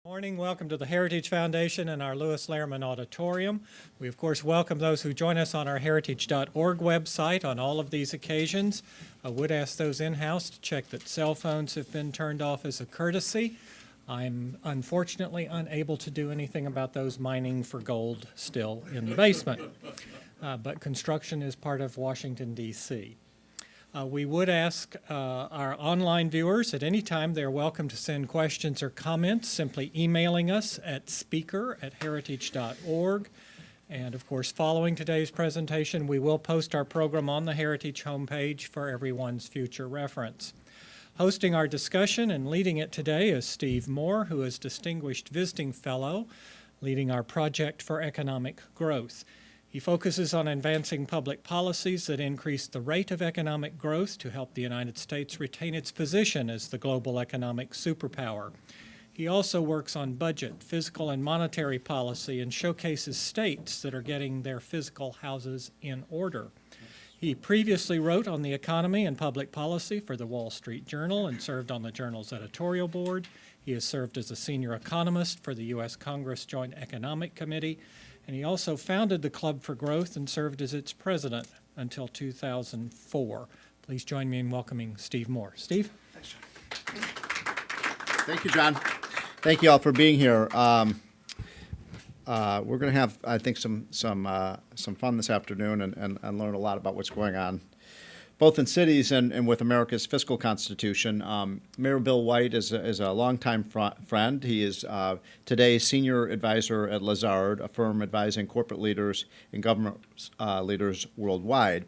Morning. Welcome to the Heritage Foundation and our Lewis Lehrman Auditorium. We, of course, welcome those who join us on our heritage.org website on all of these occasions. I would ask those in-house to check that cell phones have been turned off as a courtesy. I'm unfortunately unable to do anything about those mining for gold still in the basement. But construction is part of Washington, D.C. We would ask our online viewers at any time they're welcome to send questions or comments, simply emailing us at speaker@heritage.org. And of course, following today's presentation, we will post our program on the Heritage homepage for everyone's future reference. Hosting our discussion and leading it today is Steve Moore, who is Distinguished Visiting Fellow, leading our Project for Economic Growth. He focuses on advancing public policies that increase the rate of economic growth to help the United States retain its position as the global economic superpower. He also works on budget, fiscal, and monetary policy and showcases states that are getting their fiscal houses in order. He previously wrote on the economy and public policy for the Wall Street Journal and served on the journal's editorial board. He has served as a senior economist for the U.S. Congress Joint Economic Committee, and he also founded the Club for Growth and served as its president until 2004. Please join me in welcoming Steve Moore. Steve? Thanks, John. Thank you, John. Thank you all for being here. We're going to have, I think, some fun this afternoon and learn a lot about what's going on, both in cities and with America's Fiscal Constitution. Mayor Bill White is a longtime friend. He is today senior advisor at Lazard, a firm advising corporate leaders and government leaders worldwide.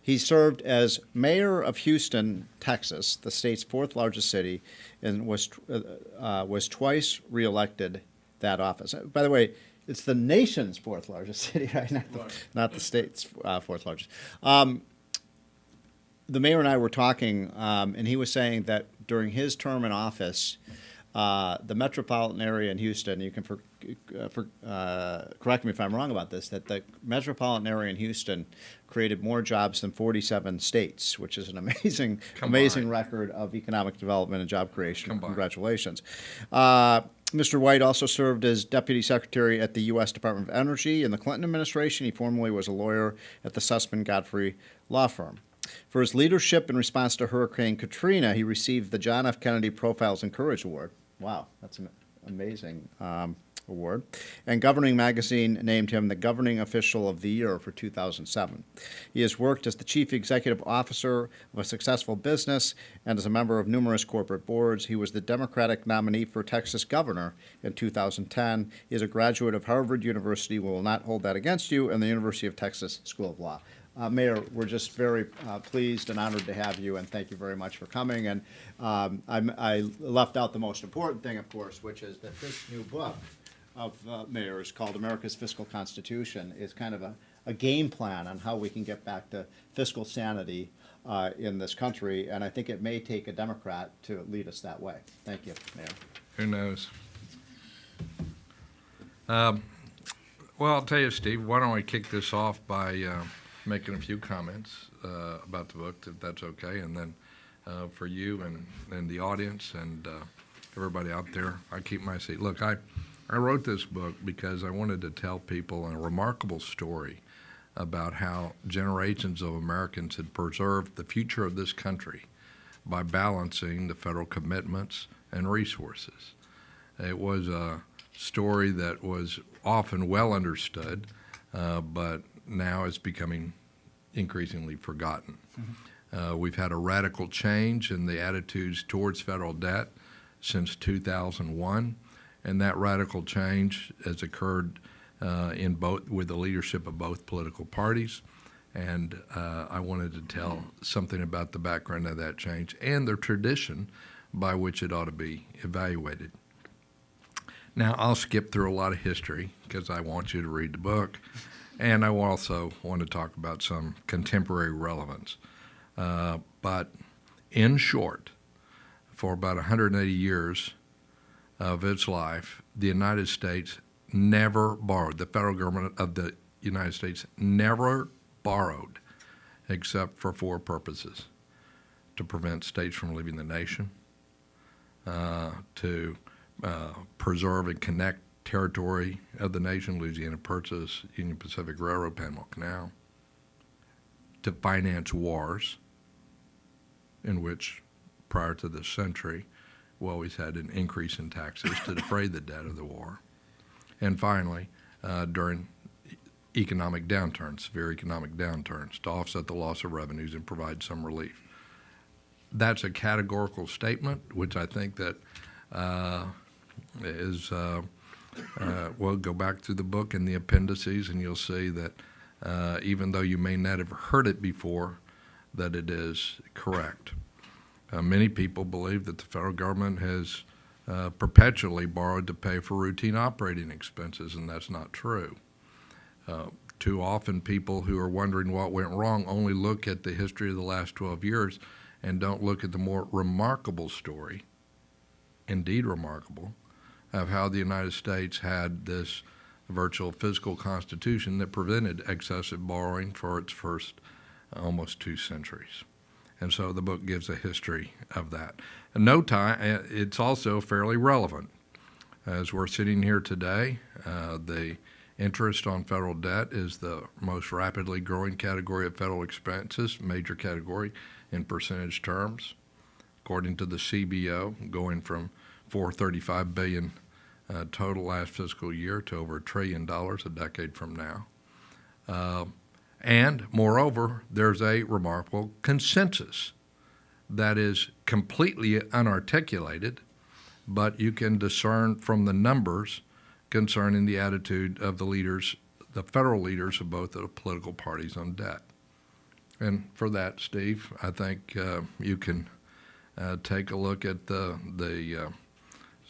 He served as mayor of Houston, Texas, the state's fourth largest city, and was twice reelected that office. By the way, it's the nation's fourth largest city, right? Not the state's fourth largest. The mayor and I were talking, and he was saying that during his term in office, the metropolitan area in Houston, you can correct me if I'm wrong about this, that the metropolitan area in Houston created more jobs than 47 states, which is an amazing record of economic development and job creation. Congratulations. Mr. White also served as Deputy Secretary at the U.S. Department of Energy in the Clinton administration. He formerly was a lawyer at the Sussman Godfrey law firm. For his leadership in response to Hurricane Katrina, he received the John F. Kennedy Profiles in Courage Award. Wow, that's an amazing award. And Governing Magazine named him the Governing Official of the Year for 2007. He has worked as the Chief Executive Officer of a successful business and as a member of numerous corporate boards. He was the Democratic nominee for Texas governor in 2010. He is a graduate of Harvard University. We will not hold that against you, and the University of Texas School of Law. Mayor, we're just very pleased and honored to have you, and thank you very much for coming. And I left out the most important thing, of course, which is that this new book of Mayor's called America's Fiscal Constitution is kind of a game plan on how we can get back to fiscal sanity in this country, and I think it may take a Democrat to lead us that way. Thank you, Mayor. Who knows? Well, I'll tell you, Steve, why don't we kick this off by making a few comments about the book, if that's okay, and then for you and the audience and everybody out there, I keep my seat. Look, I wrote this book because I wanted to tell people a remarkable story about how generations of Americans had preserved the future of this country by balancing the federal commitments and resources. It was a story that was often well understood, but now it's becoming increasingly forgotten. Mm-hmm. We've had a radical change in the attitudes towards federal debt since 2001, and that radical change has occurred with the leadership of both political parties. And I wanted to tell something about the background of that change and the tradition by which it ought to be evaluated. Now, I'll skip through a lot of history because I want you to read the book, and I also want to talk about some contemporary relevance. But in short, for about 180 years of its life, the United States never borrowed. The federal government of the United States never borrowed except for four purposes: to prevent states from leaving the nation, to preserve and connect territory of the nation, Louisiana Purchase, Union Pacific Railroad, Panama Canal, to finance wars, in which prior to this century, we always had an increase in taxes to defray the debt of the war. And finally, during economic downturns, severe economic downturns, to offset the loss of revenues and provide some relief. That's a categorical statement, which I think that well, go back through the book and the appendices, and you'll see that even though you may not have heard it before, that it is correct. Many people believe that the federal government has perpetually borrowed to pay for routine operating expenses, and that's not true. Too often people who are wondering what went wrong only look at the history of the last 12 years and don't look at the more remarkable story, indeed remarkable, of how the United States had this virtual fiscal constitution that prevented excessive borrowing for its first almost 2 centuries. And so the book gives a history of that. And it's also fairly relevant. As we're sitting here today, the interest on federal debt is the most rapidly growing category of federal expenses, major category in percentage terms. According to the CBO, going from $435 billion total last fiscal year to over $1 trillion a decade from now. And moreover, there's a remarkable consensus that is completely unarticulated, but you can discern from the numbers concerning the attitude of the leaders, the federal leaders of both the political parties on debt. And for that, Steve, I think you can take a look at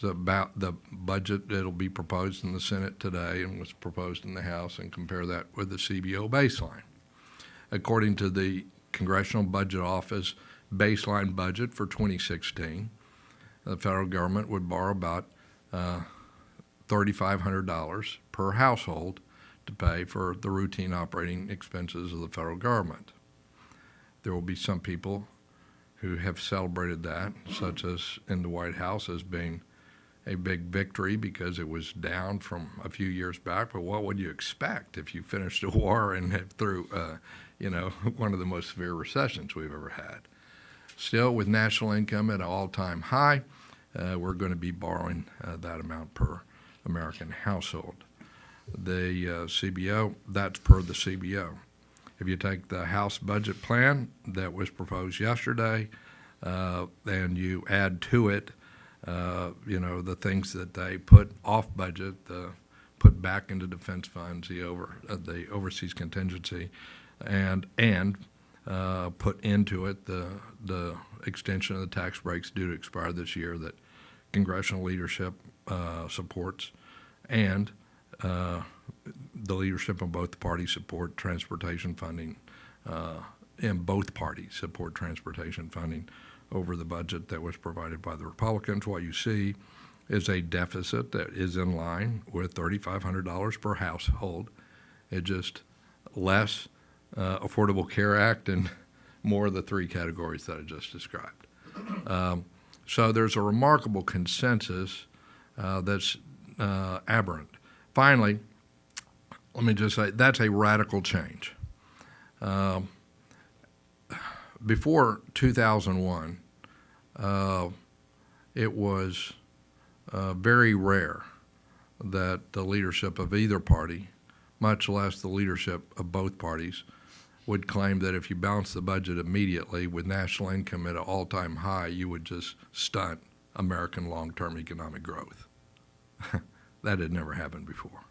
about the budget that'll be proposed in the Senate today and was proposed in the House, and compare that with the CBO baseline. According to the Congressional Budget Office baseline budget for 2016, the federal government would borrow about $3,500 per household to pay for the routine operating expenses of the federal government. There will be some people who have celebrated that, such as in the White House, as being a big victory because it was down from a few years back. But what would you expect if you finished a war and had through, one of the most severe recessions we've ever had? Still, with national income at an all-time high, we're going to be borrowing that amount per American household. The CBO, that's per the CBO. If you take the House budget plan that was proposed yesterday, and you add to it the things that they put off budget, put back into defense funds, the overseas contingency, and put into it the extension of the tax breaks due to expire this year that congressional leadership supports, and the leadership of both parties support transportation funding, and both parties support transportation funding over the budget that was provided by the Republicans. What you see is a deficit that is in line with $3,500 per household. It's just less Affordable Care Act and more of the 3 categories that I just described. So there's a remarkable consensus that's aberrant. Finally, let me just say that's a radical change. Before 2001, it was very rare that the leadership of either party, much less the leadership of both parties, would claim that if you balance the budget immediately with national income at an all-time high, you would just stunt American long-term economic growth. That had never happened before.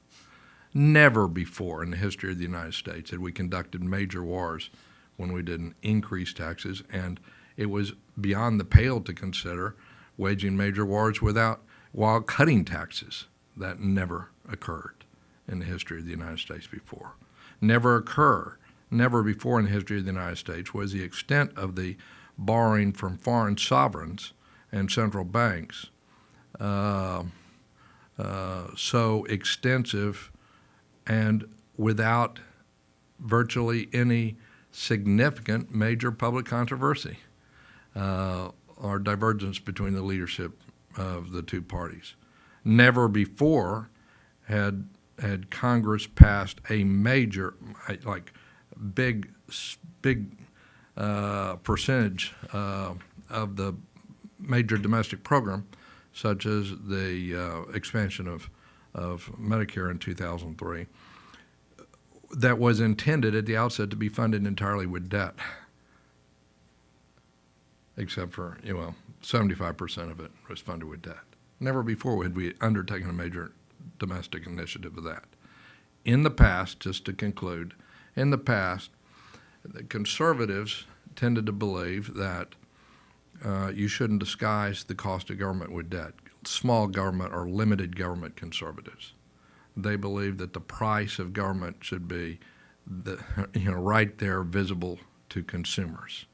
Never before in the history of the United States had we conducted major wars when we didn't increase taxes, and it was beyond the pale to consider waging major wars while cutting taxes. That never occurred in the history of the United States before. Never before in the history of the United States was the extent of the borrowing from foreign sovereigns and central banks so extensive and without virtually any significant major public controversy or divergence between the leadership of the 2 parties. Never before had Congress passed a major, like big percentage of the major domestic program, such as the expansion of Medicare in 2003, that was intended at the outset to be funded entirely with debt, except for 75% of it was funded with debt. Never before had we undertaken a major domestic initiative of that. In the past, just to conclude, in the past, the conservatives tended to believe that you shouldn't disguise the cost of government with debt. Small government or limited government conservatives. They believe that the price of government should be right there, visible to consumers.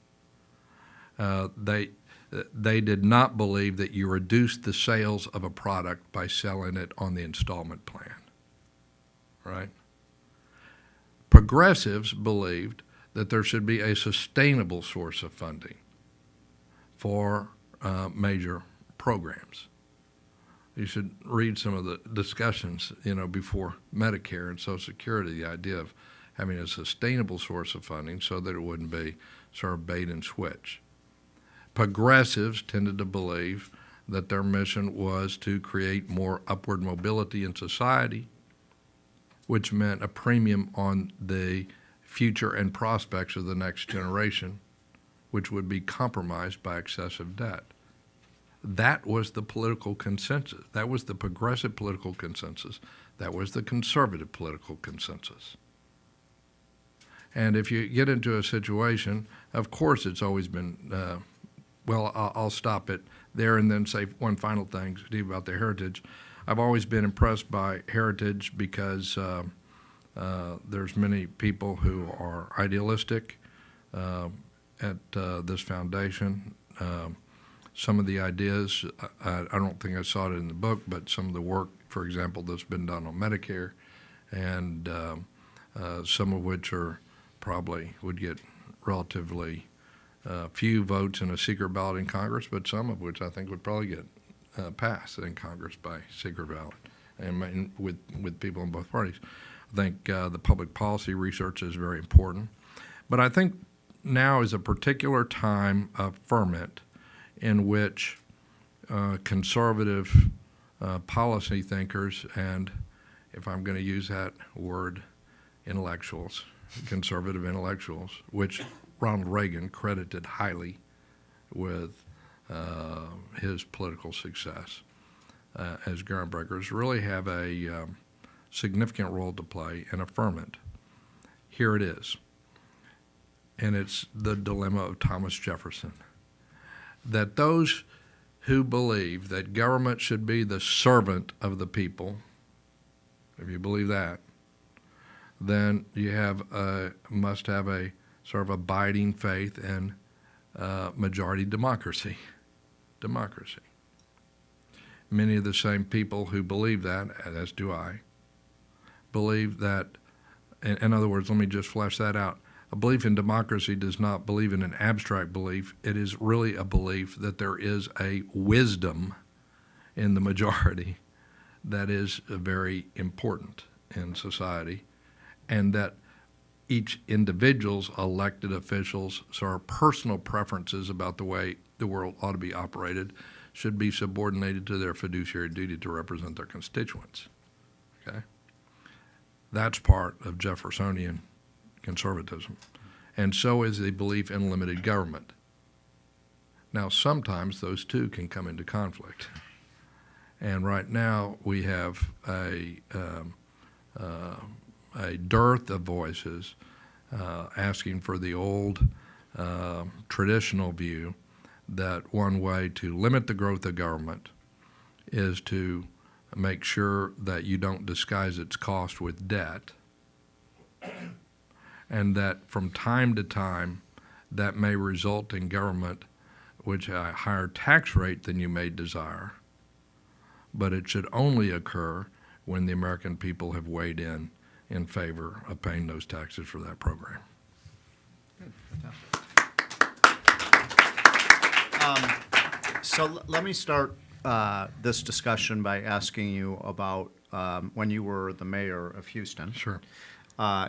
They did not believe that you reduce the sales of a product by selling it on the installment plan, right? Progressives believed that there should be a sustainable source of funding for major programs. You should read some of the discussions, before Medicare and Social Security, the idea of having a sustainable source of funding so that it wouldn't be sort of bait and switch. Progressives tended to believe that their mission was to create more upward mobility in society, which meant a premium on the future and prospects of the next generation, which would be compromised by excessive debt. That was the political consensus. That was the progressive political consensus. That was the conservative political consensus. And if you get into a situation, of course it's always been, I'll stop it there and then say one final thing, Steve, about the heritage. I've always been impressed by heritage because there's many people who are idealistic at this foundation. Some of the ideas, I don't think I saw it in the book, but some of the work, for example, that's been done on Medicare, and some of which probably would get relatively few votes in a secret ballot in Congress, but some of which I think would probably get passed in Congress by secret ballot, and with people in both parties. I think the public policy research is very important. But I think now is a particular time of ferment in which conservative policy thinkers and, if I'm going to use that word, intellectuals, conservative intellectuals, which Ronald Reagan credited highly with his political success as groundbreakers, really have a significant role to play in a ferment. Here it is. And it's the dilemma of Thomas Jefferson. That those who believe that government should be the servant of the people, if you believe that, then you must have a sort of abiding faith in majority democracy. Many of the same people who believe that, as do I, believe that, in other words, let me just flesh that out. A belief in democracy does not believe in an abstract belief. It is really a belief that there is a wisdom in the majority that is very important in society, and that each individual's elected officials' sort of personal preferences about the way the world ought to be operated should be subordinated to their fiduciary duty to represent their constituents. Okay? That's part of Jeffersonian conservatism. And so is the belief in limited government. Now, sometimes those two can come into conflict. And right now we have a dearth of voices asking for the old traditional view that one way to limit the growth of government is to make sure that you don't disguise its cost with debt, and that from time to time that may result in government which a higher tax rate than you may desire, but it should only occur when the American people have weighed in favor of paying those taxes for that program. Good. Fantastic. So let me start this discussion by asking you about when you were the mayor of Houston. Sure.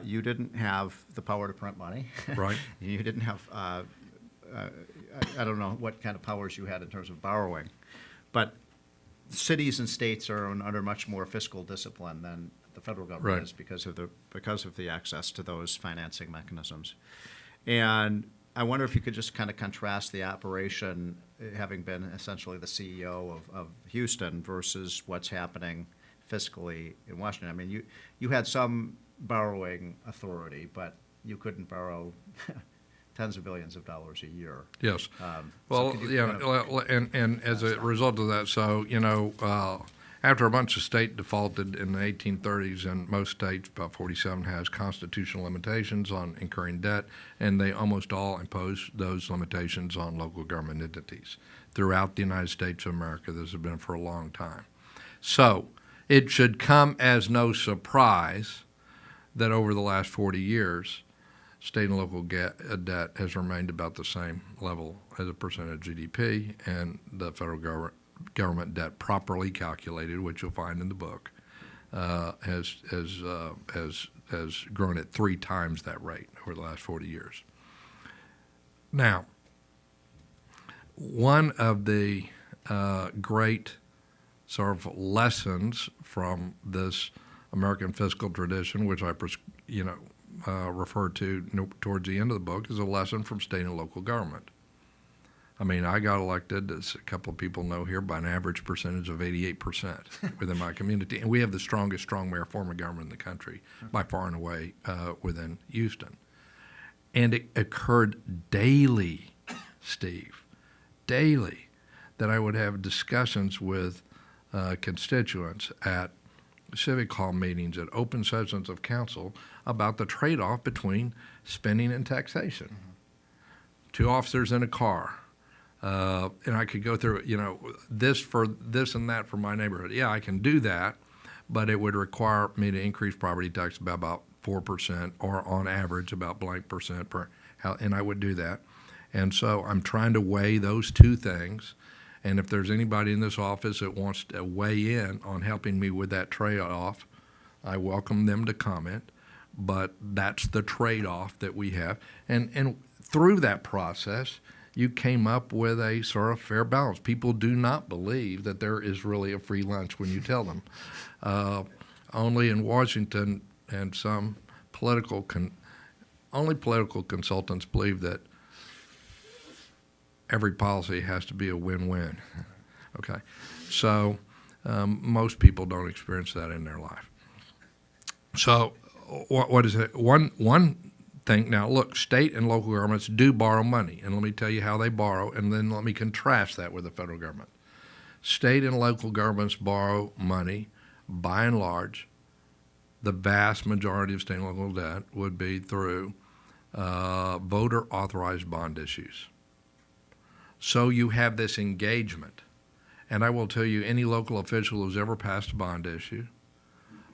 You didn't have the power to print money. Right. You didn't have, I don't know what kind of powers you had in terms of borrowing. But cities and states are under much more fiscal discipline than the federal government Right. is because of the access to those financing mechanisms. And I wonder if you could just kind of contrast the operation, having been essentially the CEO of Houston, versus what's happening fiscally in Washington. I mean, you had some borrowing authority, but you couldn't borrow tens of billions of dollars a year. Yes. So Well, could you yeah, kind of- well, and as a result of that, so, after a bunch of states defaulted in the 1830s, and most states, about 47, has constitutional limitations on incurring debt, and they almost all impose those limitations on local government entities. Throughout the United States of America, this has been for a long time. So it should come as no surprise that over the last 40 years, state and local debt has remained about the same level as a percent of GDP, and the federal government debt, properly calculated, which you'll find in the book, has grown at 3 times that rate over the last 40 years. Now, one of the great sort of lessons from this American fiscal tradition, which I refer to towards the end of the book, is a lesson from state and local government. I mean, I got elected, as a couple of people know here, by an average percentage of 88% within my community. And we have the strongest strong mayor form of government in the country, by far and away, within Houston. And it occurred daily, Steve, daily, that I would have discussions with constituents at civic hall meetings, at open sessions of council, about the trade-off between spending and taxation. Mm-hmm. 2 officers in a car. And I could go through, this for this and that for my neighborhood. Yeah, I can do that, but it would require me to increase property tax by about 4%, or on average about blank percent and I would do that. And so I'm trying to weigh those 2 things. And if there's anybody in this office that wants to weigh in on helping me with that trade-off, I welcome them to comment. But that's the trade-off that we have. And through that process, you came up with a sort of fair balance. People do not believe that there is really a free lunch when you tell them. Only in Washington and some political consultants believe that every policy has to be a win-win. Okay, so most people don't experience that in their life. So what is it? One thing, now look, state and local governments do borrow money, and let me tell you how they borrow, and then let me contrast that with the federal government. State and local governments borrow money, by and large. The vast majority of state and local debt would be through voter-authorized bond issues. So you have this engagement. And I will tell you, any local official who's ever passed a bond issue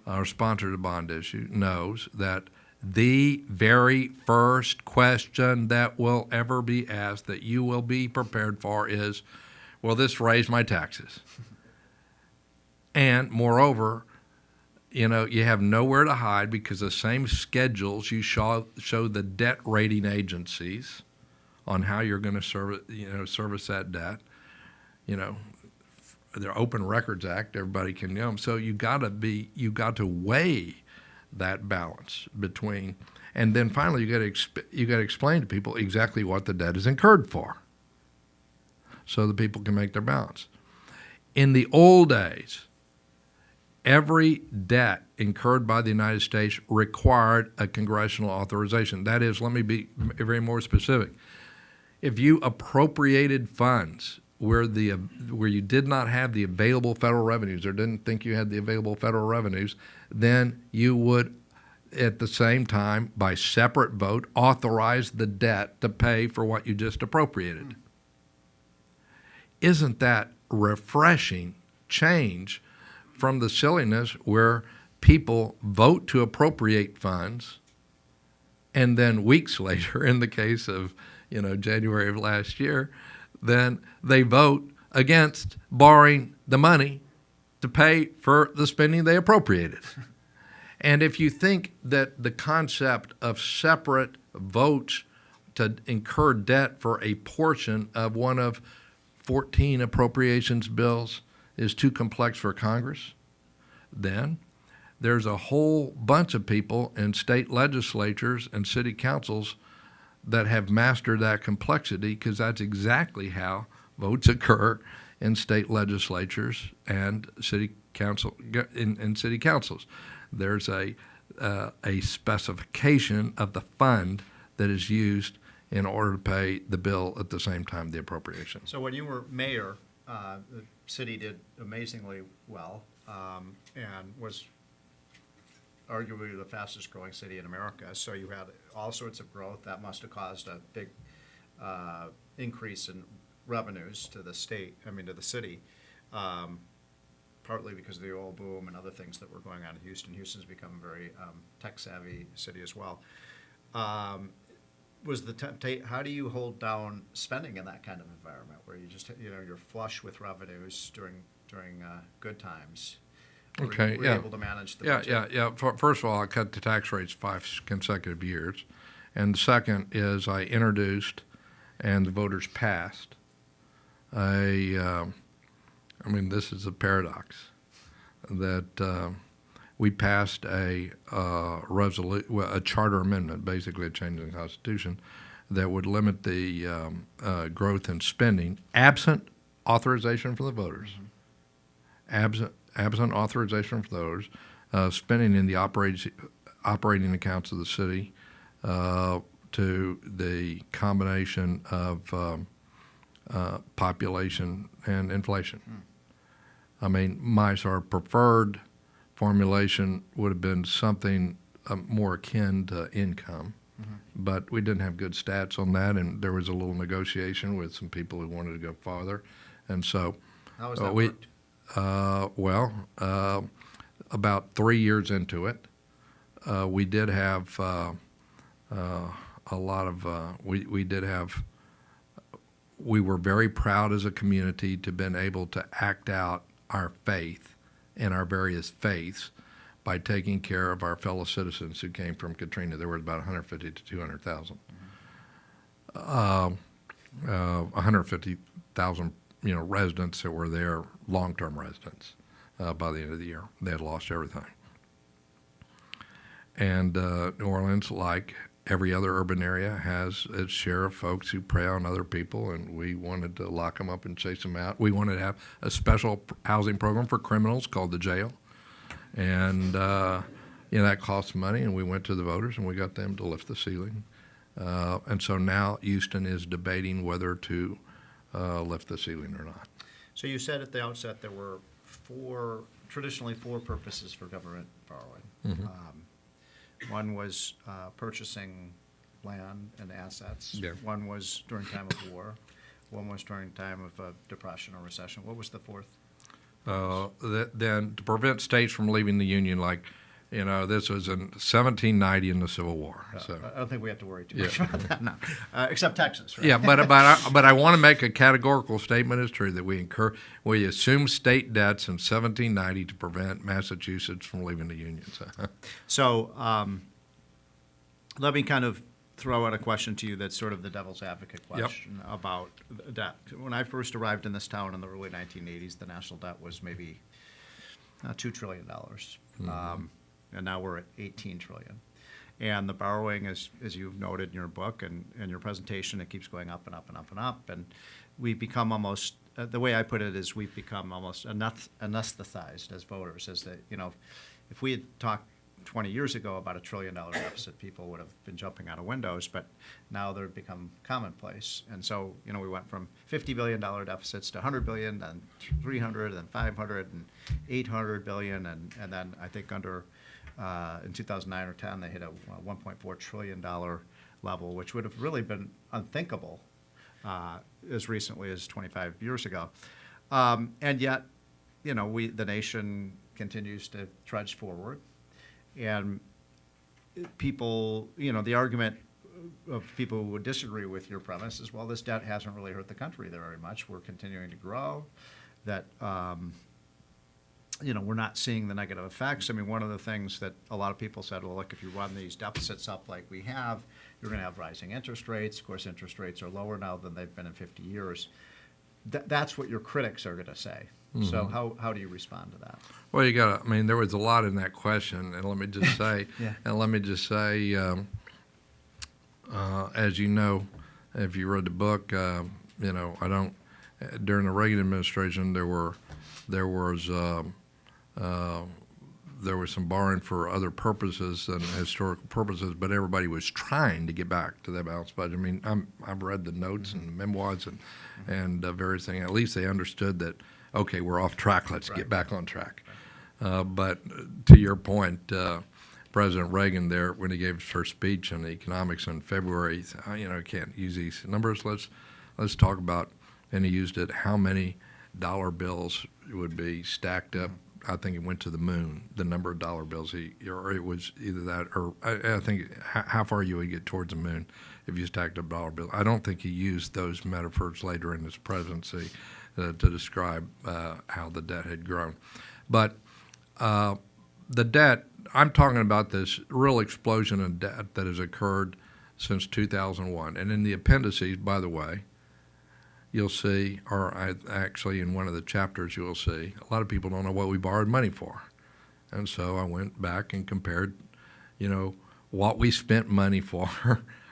or sponsored a bond issue knows that the very first question that will ever be asked, that you will be prepared for, is, will this raise my taxes? And moreover, you have nowhere to hide, because the same schedules you show the debt rating agencies on how you're going to service that debt. The Open Records Act, everybody can know them. So you got to weigh that balance between, and then finally you got to explain to people exactly what the debt is incurred for, so the people can make their balance. In the old days, every debt incurred by the United States required a congressional authorization. That is, let me be very more specific. If you appropriated funds where you did not have the available federal revenues, or didn't think you had the available federal revenues, then you would, at the same time, by separate vote, authorize the debt to pay for what you just appropriated. Isn't that refreshing change from the silliness where people vote to appropriate funds, and then weeks later, in the case of January of last year, then they vote against borrowing the money to pay for the spending they appropriated. And if you think that the concept of separate votes to incur debt for a portion of one of 14 appropriations bills is too complex for Congress, then there's a whole bunch of people in state legislatures and city councils that have mastered that complexity, because that's exactly how votes occur in state legislatures and city council in city councils. There's a specification of the fund that is used in order to pay the bill at the same time the appropriation. So when you were mayor, the city did amazingly well, and was arguably the fastest growing city in America. So you had all sorts of growth. That must have caused a big increase in revenues to the state, to the city, partly because of the oil boom and other things that were going on in Houston. Houston's become a very tech-savvy city as well. Was the how do you hold down spending in that kind of environment where you just, you're flush with revenues during good times? Okay, Were you able to manage the budget? Yeah. First of all, I cut the tax rates 5 consecutive years. And the second is I introduced, and the voters passed, this is a paradox, that we passed a charter amendment, basically a change in the Constitution, that would limit the growth in spending absent authorization from the voters. Absent authorization from those, spending in the operating accounts of the city to the combination of population and inflation. My sort of preferred formulation would have been something more akin to income, but we didn't have good stats on that, and there was a little negotiation with some people who wanted to go farther, and so How has that worked? About 3 years into it, we did have we were very proud as a community to have been able to act out our faith and our various faiths by taking care of our fellow citizens who came from Katrina. There were about 150 to 200,000. 150,000 residents that were there, long-term residents, by the end of the year. They had lost everything. And New Orleans, like every other urban area, has its share of folks who prey on other people, and we wanted to lock them up and chase them out. We wanted to have a special housing program for criminals called the jail. And that costs money, and we went to the voters, and we got them to lift the ceiling. And so now Houston is debating whether to lift the ceiling or not. So you said at the outset there were traditionally four purposes for government borrowing. Mm-hmm. One was purchasing land and assets. Yeah. One was during time of war. One was during time of depression or recession. What was the fourth? Then to prevent states from leaving the Union, this was in 1790 in the Civil War. So. I don't think we have to worry too much about that now, except Texas, right? Yeah, but I want to make a categorical statement as true that we assumed state debts in 1790 to prevent Massachusetts from leaving the Union. So let me kind of throw out a question to you that's sort of the devil's advocate question about debt. When I first arrived in this town in the early 1980s, the national debt was maybe $2 trillion. Mm-hmm. And now we're at $18 trillion. And the borrowing, as you've noted in your book and your presentation, it keeps going up and up and up and up. And we've become almost, the way I put it is we've become almost anesthetized as voters. If we had talked 20 years ago about $1 trillion deficit, people would have been jumping out of windows, but now they've become commonplace. And so, we went from $50 billion deficits to $100 billion, then 300, then 500, and 800 billion, and then I think in 2009 or 10, they hit a $1.4 trillion level, which would have really been unthinkable as recently as 25 years ago. And yet, the nation continues to trudge forward. And people, the argument of people who would disagree with your premise is, well, this debt hasn't really hurt the country very much. We're continuing to grow. That we're not seeing the negative effects. I mean, one of the things that a lot of people said, well, look, if you run these deficits up like we have, you're going to have rising interest rates. Of course, interest rates are lower now than they've been in 50 years. That's what your critics are going to say. Mm-hmm. So how do you respond to that? Well, there was a lot in that question, and let me just say, as you know, if you read the book, during the Reagan administration, there was some borrowing for other purposes than historical purposes, but everybody was trying to get back to that balanced budget. I mean, I've read the notes and the memoirs and various things. At least they understood that, okay, we're off track. Let's get back on track. But to your point, President Reagan there, when he gave his first speech on economics in February, he said, can't use these numbers. Let's talk about, and he used it, how many dollar bills would be stacked up. I think it went to the moon, the number of dollar bills. Or it was either that, or I think how far you would get towards the moon if you stacked up dollar bills. I don't think he used those metaphors later in his presidency to describe how the debt had grown. But the debt, I'm talking about this real explosion in debt that has occurred since 2001. And in the appendices, by the way, you'll see, actually in one of the chapters you'll see, a lot of people don't know what we borrowed money for. And so I went back and compared, what we spent money for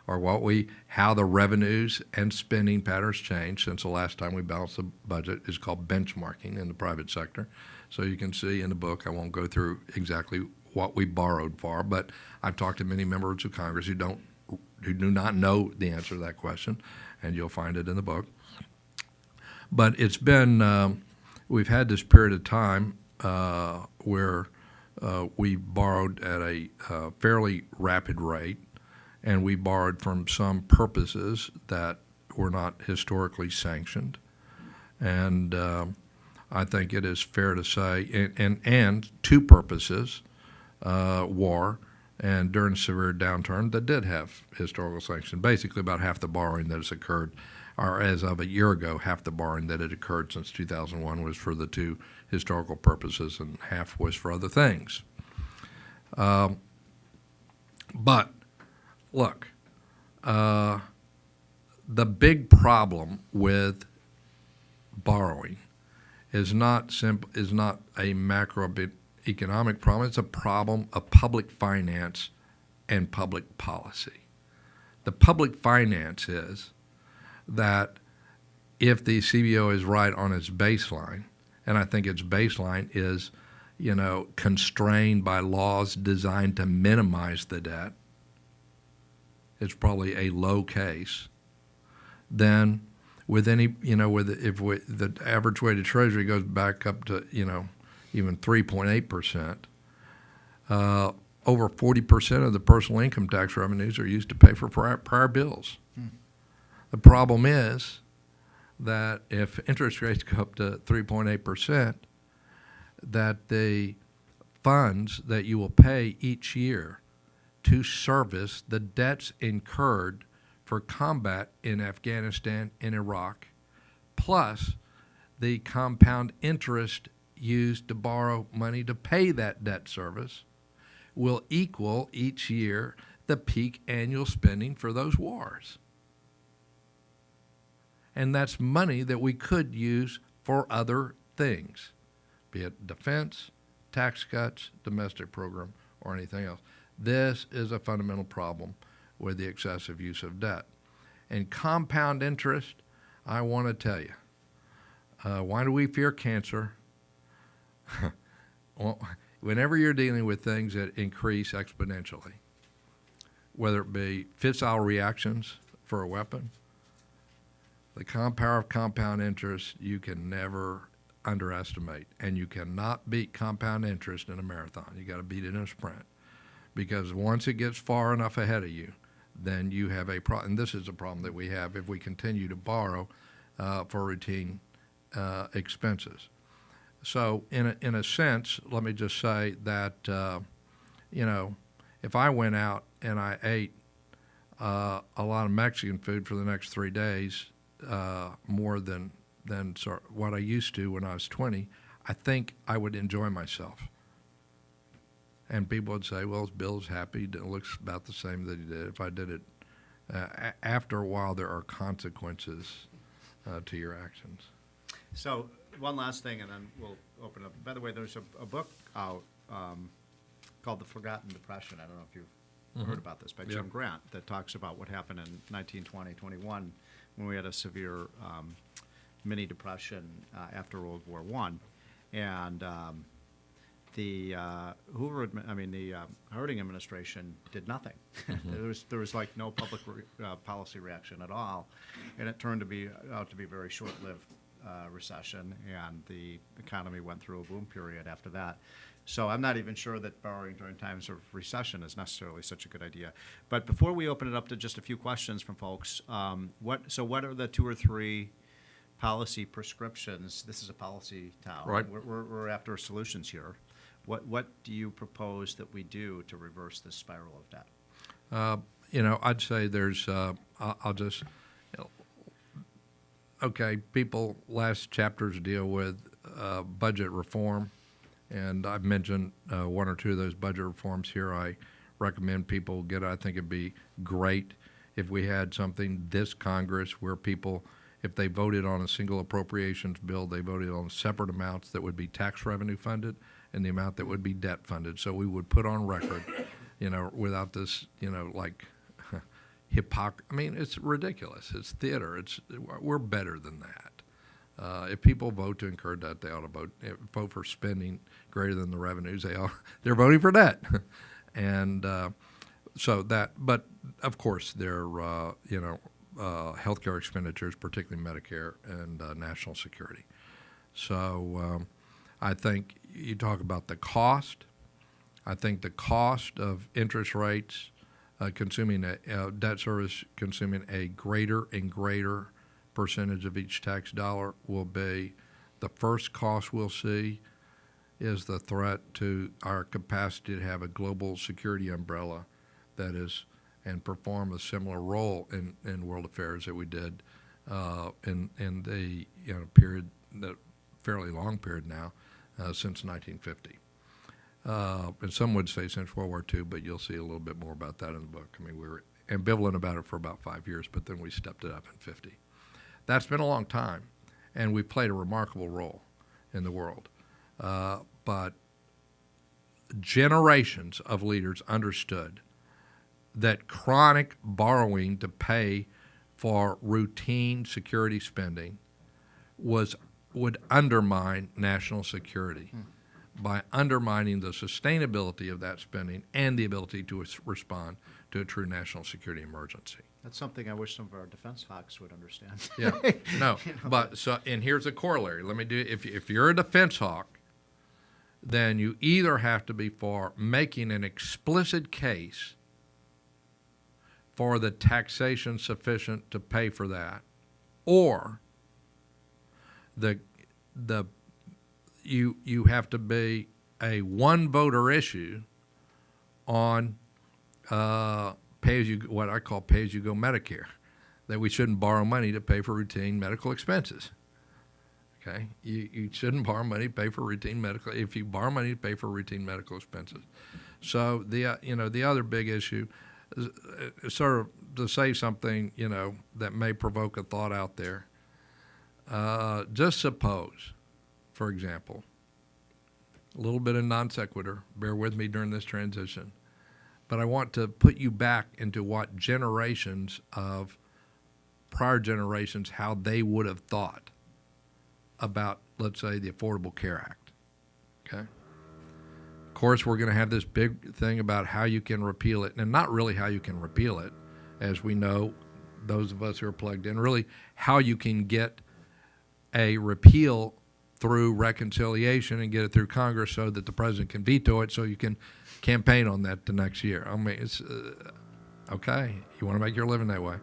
or how the revenues and spending patterns changed since the last time we balanced the budget. Is called benchmarking in the private sector. So you can see in the book, I won't go through exactly what we borrowed for, but I've talked to many members of Congress who do not know the answer to that question, and you'll find it in the book. But it's been, we've had this period of time where we borrowed at a fairly rapid rate, and we borrowed from some purposes that were not historically sanctioned. And I think it is fair to say, and two purposes, war, and during a severe downturn that did have historical sanction. Basically about half the borrowing that has occurred, or as of a year ago, half the borrowing that had occurred since 2001 was for the two historical purposes, and half was for other things. But look, the big problem with borrowing is not a macroeconomic problem. It's a problem of public finance and public policy. The public finance is that if the CBO is right on its baseline, and I think its baseline is, constrained by laws designed to minimize the debt, it's probably a low case. Then with any, the average weighted treasury goes back up to, even 3.8%, over 40% of the personal income tax revenues are used to pay for prior bills. The problem is that if interest rates go up to 3.8%, that the funds that you will pay each year to service the debts incurred for combat in Afghanistan and Iraq, plus the compound interest used to borrow money to pay that debt service, will equal each year the peak annual spending for those wars. And that's money that we could use for other things, be it defense, tax cuts, domestic program, or anything else. This is a fundamental problem with the excessive use of debt. And compound interest, I want to tell you, why do we fear cancer? Well, whenever you're dealing with things that increase exponentially, whether it be fissile reactions for a weapon, the power of compound interest you can never underestimate, and you cannot beat compound interest in a marathon. You got to beat it in a sprint, because once it gets far enough ahead of you, then you have a problem. And this is a problem that we have if we continue to borrow for routine expenses. So in a sense, let me just say that, if I went out and I ate a lot of Mexican food for the next 3 days, more than what I used to when I was 20, I think I would enjoy myself. And people would say, well, Bill's happy. It looks about the same that he did. If I did it, after a while, there are consequences to your actions. So one last thing, and then we'll open up. By the way, there's a book out called The Forgotten Depression. I don't know if you've heard about this, by Jim Grant, that talks about what happened in 1920, 21, when we had a severe mini depression after World War I. And the Harding administration did nothing. There was like no public policy reaction at all, and it turned out to be a very short-lived recession, and the economy went through a boom period after that. So I'm not even sure that borrowing during times of recession is necessarily such a good idea. But before we open it up to just a few questions from folks, what are the 2 or 3 policy prescriptions? This is a policy town. Right. We're after solutions here. What do you propose that we do to reverse this spiral of debt? I'd say there's, I'll just, okay, people, last chapters deal with budget reform, and I've mentioned 1 or 2 of those budget reforms here. I recommend people get. I think it'd be great if we had something this Congress where people, if they voted on a single appropriations bill, they voted on separate amounts that would be tax revenue funded and the amount that would be debt funded. So we would put on record, without this, like I mean, it's ridiculous. It's theater. We're better than that. If people vote to incur debt, they ought to vote for spending greater than the revenues. They're voting for debt, and but of course, their healthcare expenditures, particularly Medicare and national security. So I think you talk about the cost. I think the cost of interest rates consuming debt service consuming a greater and greater percentage of each tax dollar will be the first cost we'll see is the threat to our capacity to have a global security umbrella that is and perform a similar role in world affairs that we did in the period, the fairly long period now, since 1950. And some would say since World War II, but you'll see a little bit more about that in the book. I mean, we were ambivalent about it for about 5 years, but then we stepped it up in 50. That's been a long time, and we played a remarkable role in the world. But generations of leaders understood that chronic borrowing to pay for routine security spending would undermine national security by undermining the sustainability of that spending and the ability to respond to a true national security emergency. That's something I wish some of our defense hawks would understand. Yeah, no, but and here's a corollary. Let me do. If you're a defense hawk, then you either have to be for making an explicit case for the taxation sufficient to pay for that, or you have to be a one voter issue on what I call pay-as-you-go Medicare, that we shouldn't borrow money to pay for routine medical expenses. Okay, you shouldn't borrow money to pay for routine medical. If you borrow money to pay for routine medical expenses, so the other big issue, is, sort of to say something that may provoke a thought out there. Just suppose, for example, a little bit of non sequitur. Bear with me during this transition. But I want to put you back into what prior generations, how they would have thought about, let's say, the Affordable Care Act. Okay? Of course, we're going to have this big thing about how you can repeal it, and not really how you can repeal it, as we know, those of us who are plugged in, really how you can get a repeal through reconciliation and get it through Congress so that the president can veto it so you can campaign on that the next year. I mean, it's okay. You want to make your living that way.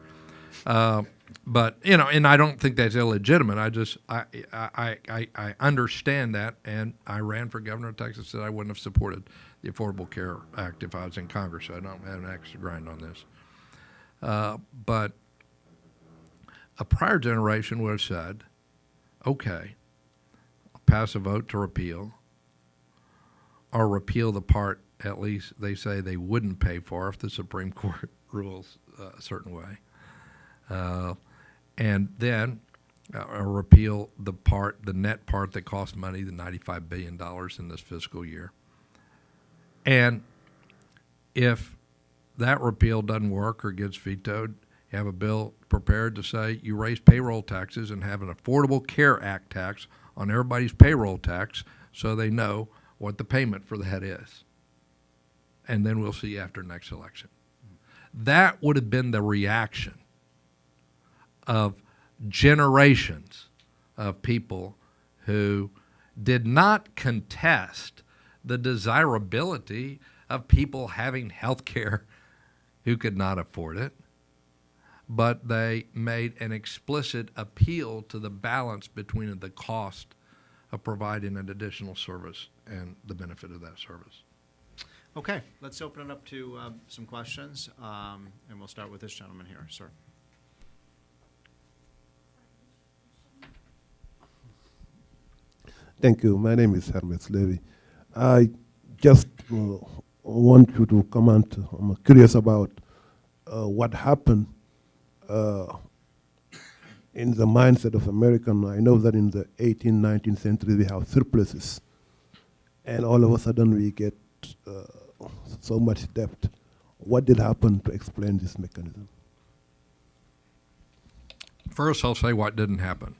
But, and I don't think that's illegitimate. I understand that, and I ran for governor of Texas, said I wouldn't have supported the Affordable Care Act if I was in Congress, so I don't have an axe to grind on this. But a prior generation would have said, okay, pass a vote to repeal, or repeal the part, at least they say they wouldn't pay for if the Supreme Court rules a certain way. And then repeal the net part that cost money, the $95 billion in this fiscal year. And if that repeal doesn't work or gets vetoed, you have a bill prepared to say you raise payroll taxes and have an Affordable Care Act tax on everybody's payroll tax so they know what the payment for that is. And then we'll see after next election. That would have been the reaction of generations of people who did not contest the desirability of people having health care who could not afford it, but they made an explicit appeal to the balance between the cost of providing an additional service and the benefit of that service. Okay, let's open it up to some questions, and we'll start with this gentleman here, sir. Thank you. My name is Hermes Levy. I just want you to comment. I'm curious about what happened in the mindset of American. I know that in the 18th, 19th century we have surpluses, and all of a sudden we get so much debt. What did happen to explain this mechanism? First, I'll say what didn't happen.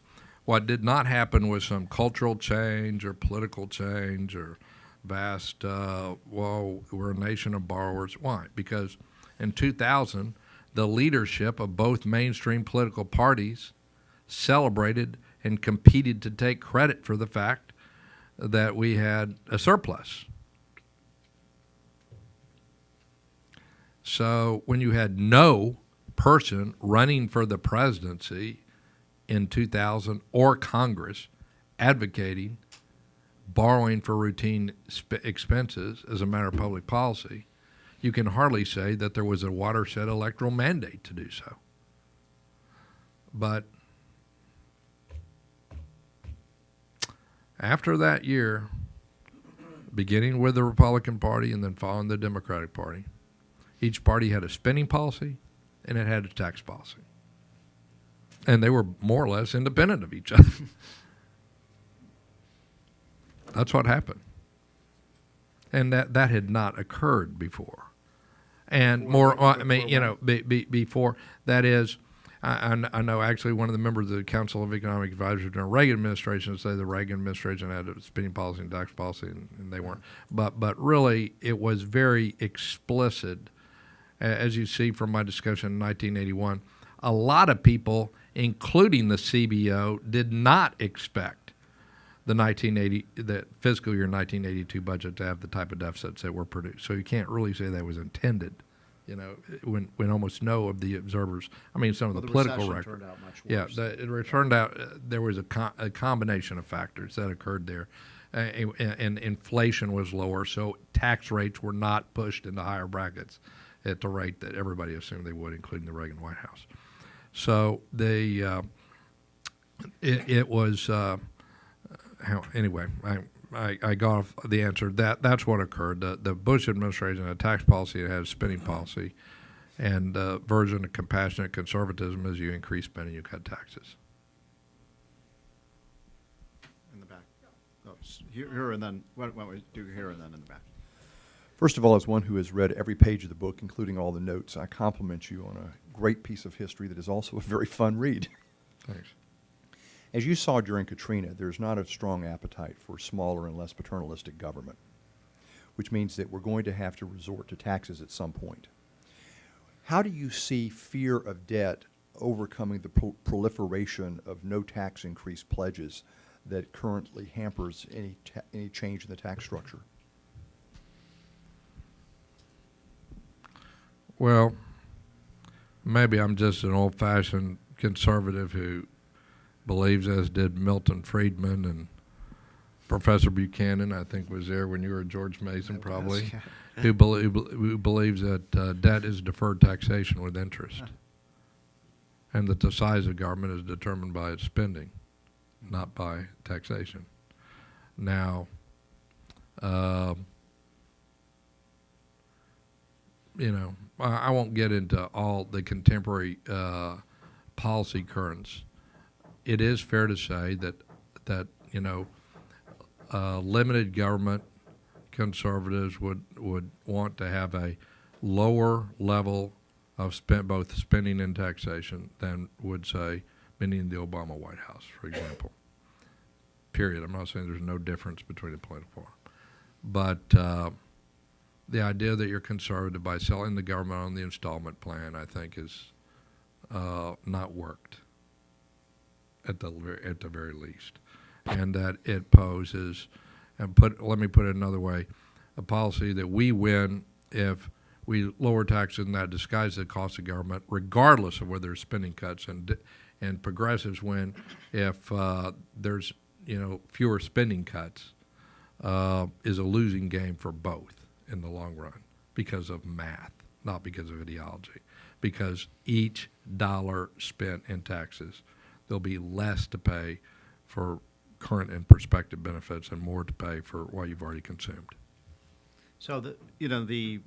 What did not happen was some cultural change or political change or vast, well, we're a nation of borrowers. Why? Because in 2000, the leadership of both mainstream political parties celebrated and competed to take credit for the fact that we had a surplus. So when you had no person running for the presidency in 2000 or Congress advocating borrowing for routine expenses as a matter of public policy, you can hardly say that there was a watershed electoral mandate to do so. But after that year, beginning with the Republican Party and then following the Democratic Party, each party had a spending policy and it had a tax policy. And they were more or less independent of each other. That's what happened. And that had not occurred before. And before, that is, I know actually one of the members of the Council of Economic Advisors during the Reagan administration say the Reagan administration had a spending policy and tax policy, and they weren't. But really, it was very explicit, as you see from my discussion in 1981. A lot of people, including the CBO, did not expect the fiscal year 1982 budget to have the type of deficits that were produced. So you can't really say that was intended, when almost no of the observers, some of the political records turned out much worse. It turned out there was a combination of factors that occurred there. And inflation was lower, so tax rates were not pushed into higher brackets at the rate that everybody assumed they would, including the Reagan White House. So it was anyway. I got off the answer. That's what occurred. The Bush administration had a tax policy, it had a spending policy, and version of compassionate conservatism is you increase spending, you cut taxes. In the back. Oh, here and then. Why don't we do here and then in the back? First of all, as one who has read every page of the book, including all the notes, I compliment you on a great piece of history that is also a very fun read. Thanks. As you saw during Katrina, there's not a strong appetite for smaller and less paternalistic government, which means that we're going to have to resort to taxes at some point. How do you see fear of debt overcoming the proliferation of no tax increase pledges that currently hampers any change in the tax structure? Well, maybe I'm just an old-fashioned conservative who believes, as did Milton Friedman and Professor Buchanan, I think, was there when you were at George Mason, probably, yeah. who believes that debt is deferred taxation with interest, and that the size of government is determined by its spending, not by taxation. Now, I won't get into all the contemporary policy currents. It is fair to say that limited government conservatives would want to have a lower level of both spending and taxation than would, say, many in the Obama White House, for example. Period. I'm not saying there's no difference between the political form. But the idea that you're conservative by selling the government on the installment plan, I think, is not worked at the very least, and that it poses, let me put it another way, a policy that we win if we lower taxes and that disguises the cost of government, regardless of whether there's spending cuts, and progressives win if there's fewer spending cuts, is a losing game for both in the long run because of math, not because of ideology. Because each dollar spent in taxes, there'll be less to pay for current and prospective benefits and more to pay for what you've already consumed. So the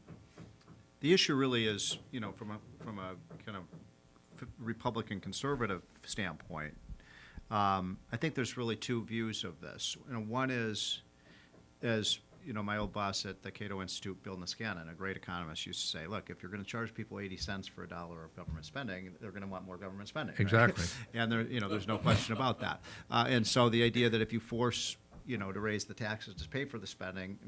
issue really is, from a kind of Republican conservative standpoint, I think there's really two views of this. One is, as my old boss at the Cato Institute, Bill Niskanen, a great economist, used to say, look, if you're going to charge people 80 cents for $1 of government spending, they're going to want more government spending. Exactly. Right? And there's no question about that. And so the idea that if you force to raise the taxes to pay for the spending,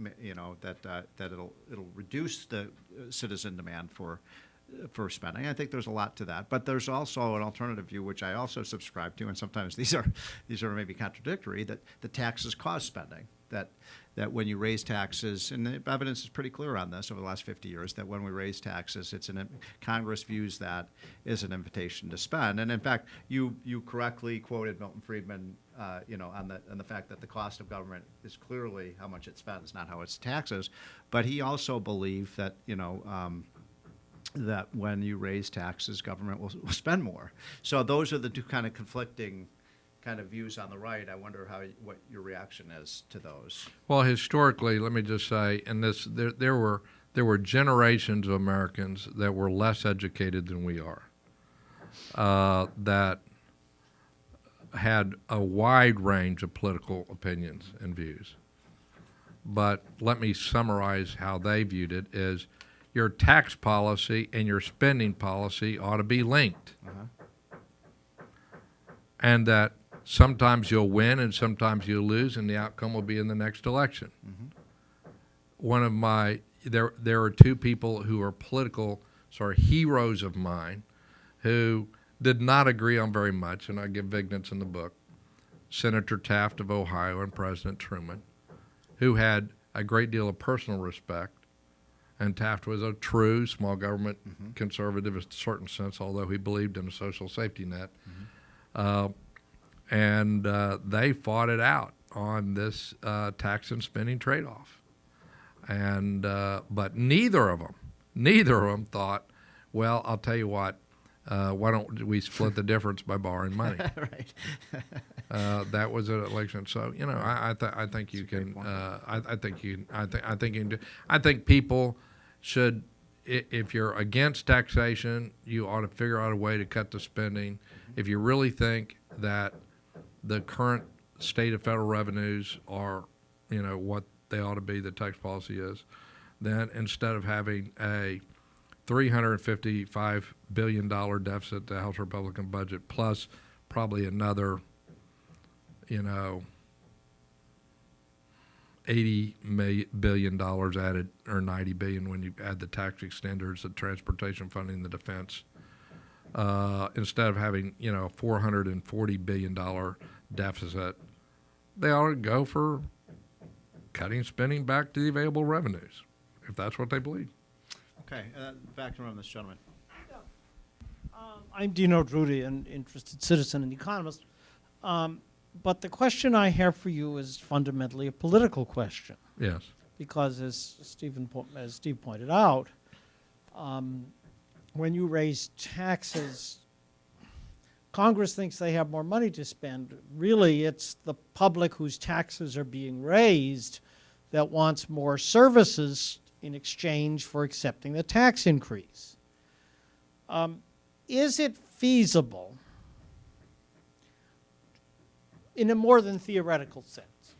that it'll reduce the citizen demand for spending. I think there's a lot to that, but there's also an alternative view, which I also subscribe to, and sometimes these are maybe contradictory, that the taxes cause spending. That when you raise taxes, and the evidence is pretty clear on this over the last 50 years, that when we raise taxes, Congress views that as an invitation to spend. And in fact, you correctly quoted Milton Friedman, on the fact that the cost of government is clearly how much it spends, not how it's taxes. But he also believed that that when you raise taxes, government will spend more. So those are the two kind of conflicting kind of views on the right. I wonder what your reaction is to those. Well, historically, let me just say, there were generations of Americans that were less educated than we are, that had a wide range of political opinions and views. But let me summarize how they viewed it: is your tax policy and your spending policy ought to be linked, and that sometimes you'll win and sometimes you'll lose, and the outcome will be in the next election. There are two people who are heroes of mine who did not agree on very much, and I give vignettes in the book: Senator Taft of Ohio and President Truman, who had a great deal of personal respect. And Taft was a true small government conservative in a certain sense, although he believed in a social safety net. And they fought it out on this tax and spending trade-off. And but neither of them thought, well, I'll tell you what, why don't we split the difference by borrowing money? Right. That was an election. So I think you can. I think people should. If you're against taxation, you ought to figure out a way to cut the spending. If you really think that the current state of federal revenues are, what they ought to be, the tax policy is, then instead of having a $355 billion deficit, the House Republican budget, plus probably another, $80 billion added, or $90 billion when you add the tax extenders, the transportation funding, the defense, instead of having, a $440 billion deficit, they ought to go for cutting spending back to the available revenues, if that's what they believe. Okay, back to this gentleman. I'm Dino Drudy, an interested citizen and economist. But the question I have for you is fundamentally a political question, Yes. because as Steve pointed out, when you raise taxes, Congress thinks they have more money to spend. Really, it's the public whose taxes are being raised that wants more services in exchange for accepting the tax increase. Is it feasible, in a more than theoretical sense,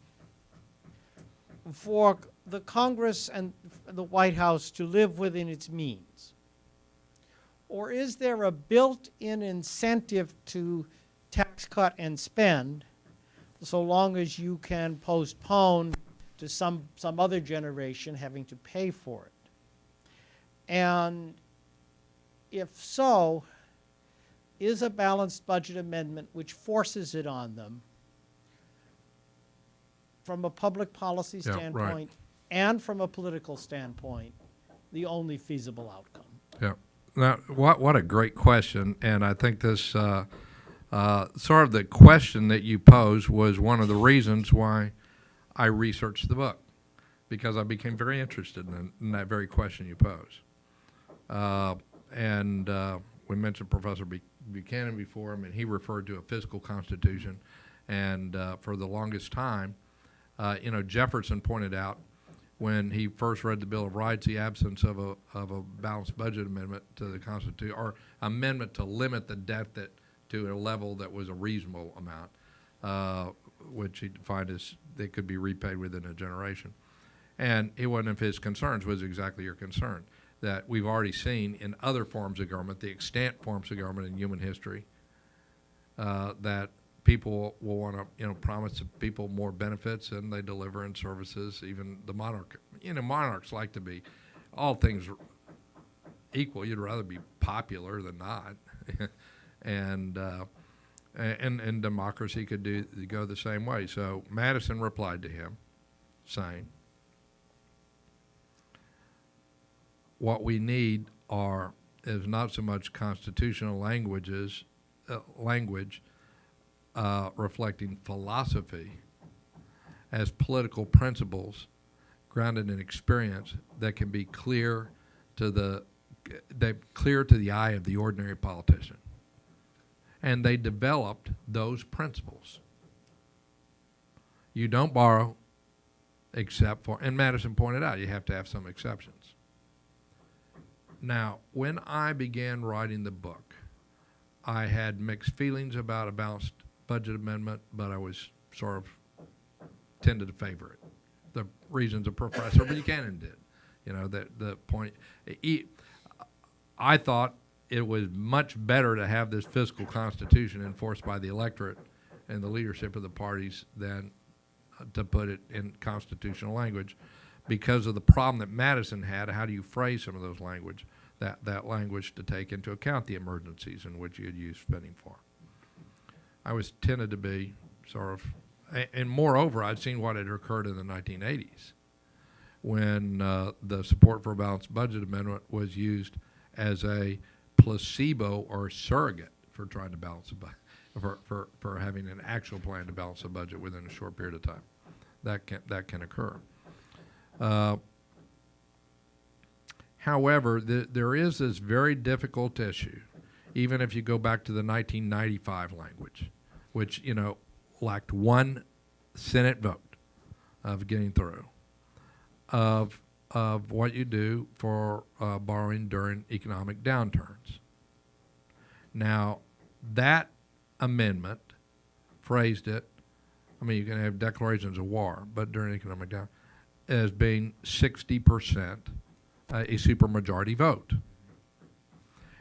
for the Congress and the White House to live within its means? Or is there a built-in incentive to tax cut and spend so long as you can postpone to some other generation having to pay for it? And if so, is a balanced budget amendment which forces it on them from a public policy Yeah, right. standpoint and from a political standpoint the only feasible outcome? Yeah. Now, what a great question, and I think this sort of the question that you posed was one of the reasons why I researched the book, because I became very interested in that very question you pose. We mentioned Professor Buchanan before. I mean, he referred to a fiscal constitution, and for the longest time, Jefferson pointed out when he first read the Bill of Rights the absence of a balanced budget amendment to the Constitution, or amendment to limit the debt to a level that was a reasonable amount, which he defined as they could be repaid within a generation. And one of his concerns was exactly your concern, that we've already seen in other forms of government, the extant forms of government in human history, that people will want to, promise people more benefits than they deliver in services. Even the monarch, monarchs like to be all things equal. You'd rather be popular than not, and democracy could go the same way. So Madison replied to him, saying, "What we need is not so much constitutional language reflecting philosophy as political principles grounded in experience that can be clear to the eye of the ordinary politician." And they developed those principles. You don't borrow except for, and Madison pointed out, you have to have some exceptions. Now, when I began writing the book, I had mixed feelings about a balanced budget amendment, but I was sort of tended to favor it. The reasons a Professor Buchanan did, the point. I thought it was much better to have this fiscal constitution enforced by the electorate and the leadership of the parties than to put it in constitutional language, because of the problem that Madison had. How do you phrase some of those language, that language to take into account the emergencies in which you had used spending for? I was tended to be sort of, and moreover, I'd seen what had occurred in the 1980s when the support for a balanced budget amendment was used as a placebo or surrogate for trying to balance a budget, for having an actual plan to balance a budget within a short period of time. That can occur. However, there is this very difficult issue, even if you go back to the 1995 language, which, lacked one Senate vote of getting through, of what you do for borrowing during economic downturns. Now, that amendment phrased it, you can have declarations of war, but during economic downturn, as being 60% a supermajority vote.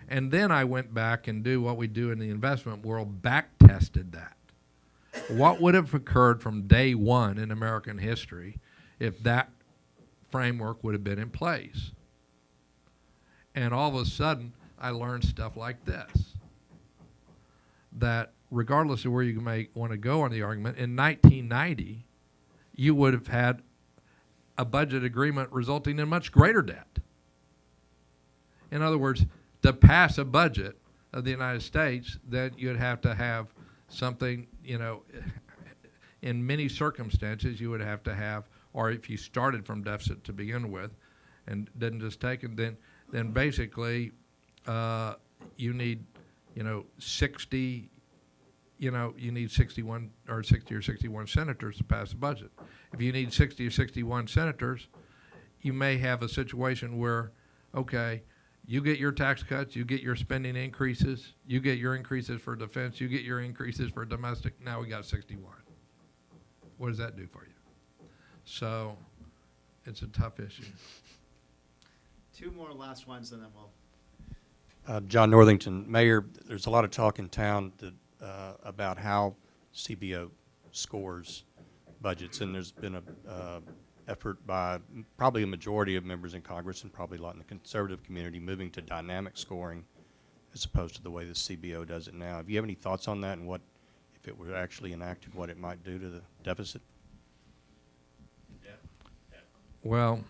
And then I went back and do what we do in the investment world, back-tested that. What would have occurred from day one in American history if that framework would have been in place? And all of a sudden, I learned stuff like this, that regardless of where you may want to go on the argument, in 1990, you would have had a budget agreement resulting in much greater debt. In other words, to pass a budget of the United States, then you'd have to have something, in many circumstances, you would have to have, or if you started from deficit to begin with, and didn't just take it, then basically you need, 60. You need 61 or 60 or 61 senators to pass the budget. If you need 60 or 61 senators, you may have a situation where, okay, you get your tax cuts, you get your spending increases, you get your increases for defense, you get your increases for domestic. Now we got 61. What does that do for you? So it's a tough issue. Two more last ones, and then we'll. John Northington, Mayor, there's a lot of talk in town that, about how CBO scores budgets, and there's been a effort by probably a majority of members in Congress and probably a lot in the conservative community moving to dynamic scoring as opposed to the way the CBO does it now. Have you have any thoughts on that and what, if it were actually enacted, what it might do to the deficit? Well,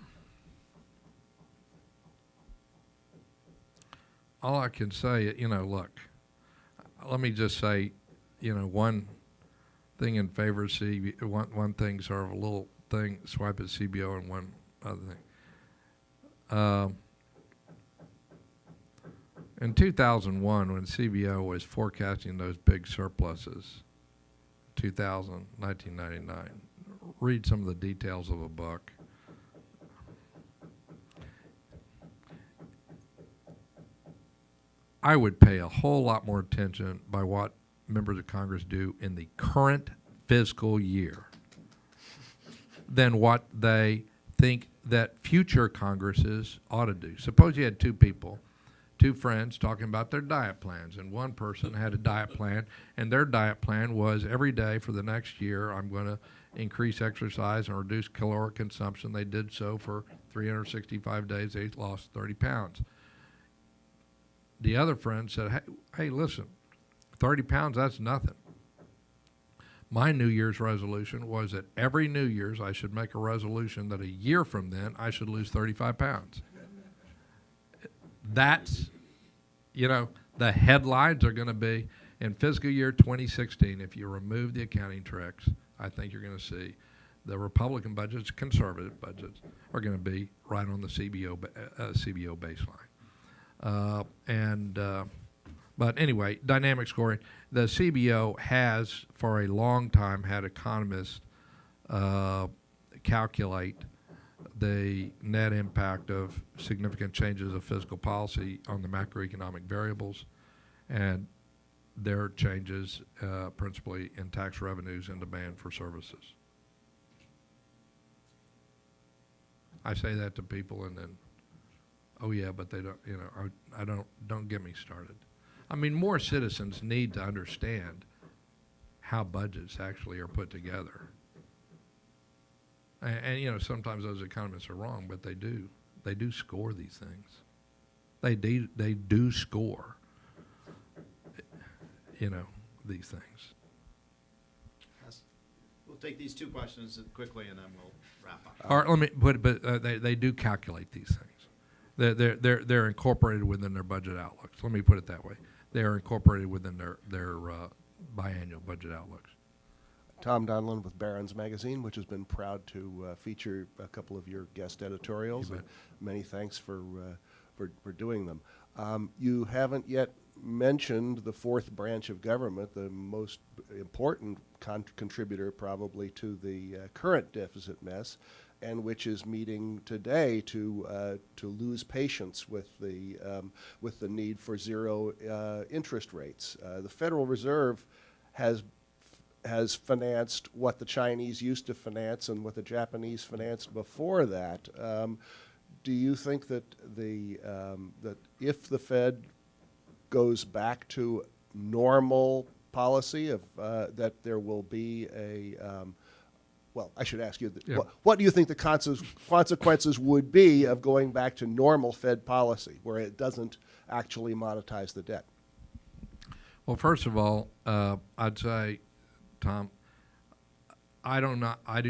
all I can say, look, let me just say, one thing in favor of CBO, one thing, sort of a little thing, swipe at CBO, and one other thing. In 2001, when CBO was forecasting those big surpluses, 1999, read some of the details of a book. I would pay a whole lot more attention by what members of Congress do in the current fiscal year than what they think that future Congresses ought to do. Suppose you had two friends talking about their diet plans, and one person had a diet plan, and their diet plan was every day for the next year, I'm going to increase exercise and reduce caloric consumption. They did so for 365 days. They lost 30 pounds. The other friend said, hey, listen, 30 pounds, that's nothing. My New Year's resolution was that every New Year's I should make a resolution that a year from then I should lose 35 pounds. That's, the headlines are going to be, in fiscal year 2016, if you remove the accounting tricks, I think you're going to see the Republican budgets, conservative budgets, are going to be right on the CBO baseline. But anyway, dynamic scoring. The CBO has, for a long time, had economists calculate the net impact of significant changes of fiscal policy on the macroeconomic variables, and their changes principally in tax revenues and demand for services. I say that to people, and then, oh yeah, but they don't, I don't get me started. I mean, more citizens need to understand how budgets actually are put together. And sometimes those economists are wrong, but they do score these things. They do score, these things. We'll take these two questions quickly, and then we'll wrap up. Or let me put it, but they do calculate these things. They're incorporated within their budget outlooks. Let me put it that way. They are incorporated within their biannual budget outlooks. Tom Donlan with Barron's Magazine, which has been proud to feature a couple of your guest editorials. You bet. Many thanks for doing them. You haven't yet mentioned the fourth branch of government, the most important contributor probably to the current deficit mess, and which is meeting today to lose patience with the need for zero interest rates. The Federal Reserve has financed what the Chinese used to finance and what the Japanese financed before that. Do you think that that if the Fed goes back to normal policy of that there will be a well, I should ask you, Yeah. what do you think the consequences would be of going back to normal Fed policy, where it doesn't actually monetize the debt? Well, first of all, I'd say, Tom, I do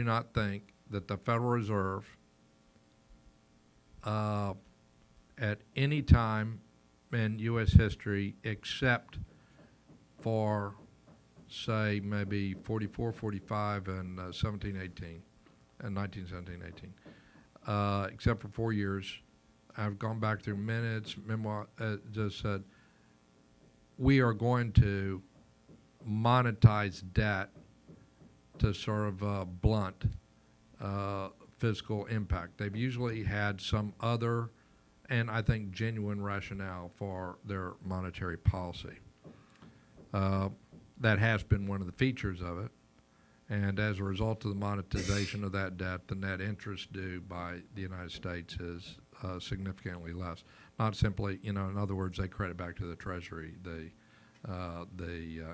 not think that the Federal Reserve at any time in U.S. history, except for say maybe 44, 45, and 17, 18, and 19, 17, 18. Except for 4 years. I've gone back through minutes, memoir, just said, we are going to monetize debt to sort of blunt fiscal impact. They've usually had some other, and I think genuine rationale for their monetary policy. That has been one of the features of it. And as a result of the monetization of that debt, the net interest due by the United States is significantly less. Not simply, in other words, they credit back to the Treasury the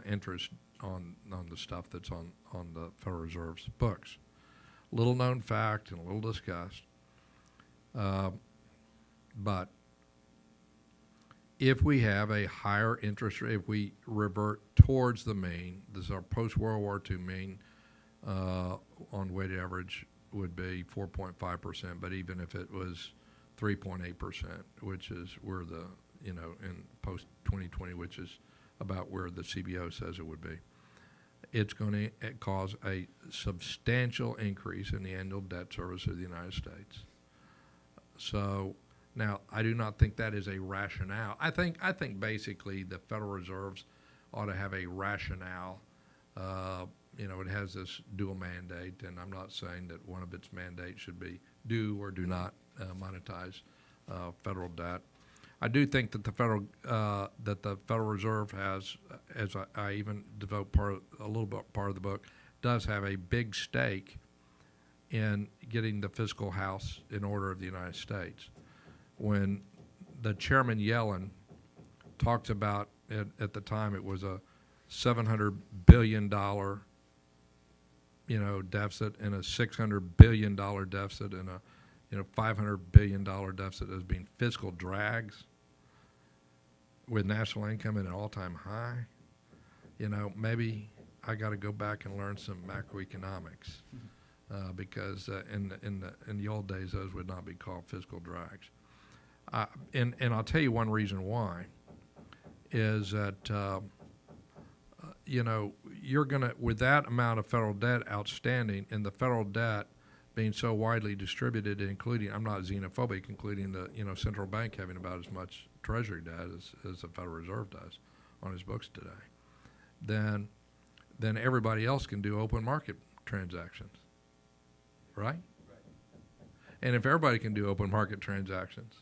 interest on the stuff that's on the Federal Reserve's books. Little known fact and a little discussed. But if we have a higher interest rate, if we revert towards the mean, this is our post-World War II mean, on weighted average would be 4.5%, but even if it was 3.8%, which is where the, in post-2020, which is about where the CBO says it would be, it's going to cause a substantial increase in the annual debt service of the United States. So now, I do not think that is a rationale. I think basically the Federal Reserves ought to have a rationale. It has this dual mandate, and I'm not saying that one of its mandates should be do or do not monetize federal debt. I do think that the Federal Reserve has, as I even devote a little bit part of the book, does have a big stake in getting the fiscal house in order of the United States. When the Chairman Yellen talks about, at the time it was a $700 billion deficit and a $600 billion deficit and a $500 billion deficit as being fiscal drags with national income at an all-time high. Maybe I got to go back and learn some macroeconomics because in the old days those would not be called fiscal drags. And I'll tell you one reason why is that you're going to, with that amount of federal debt outstanding and the federal debt being so widely distributed, including, I'm not xenophobic, including the central bank having about as much treasury debt as the Federal Reserve does on its books today, then everybody else can do open market transactions, right? And if everybody can do open market transactions,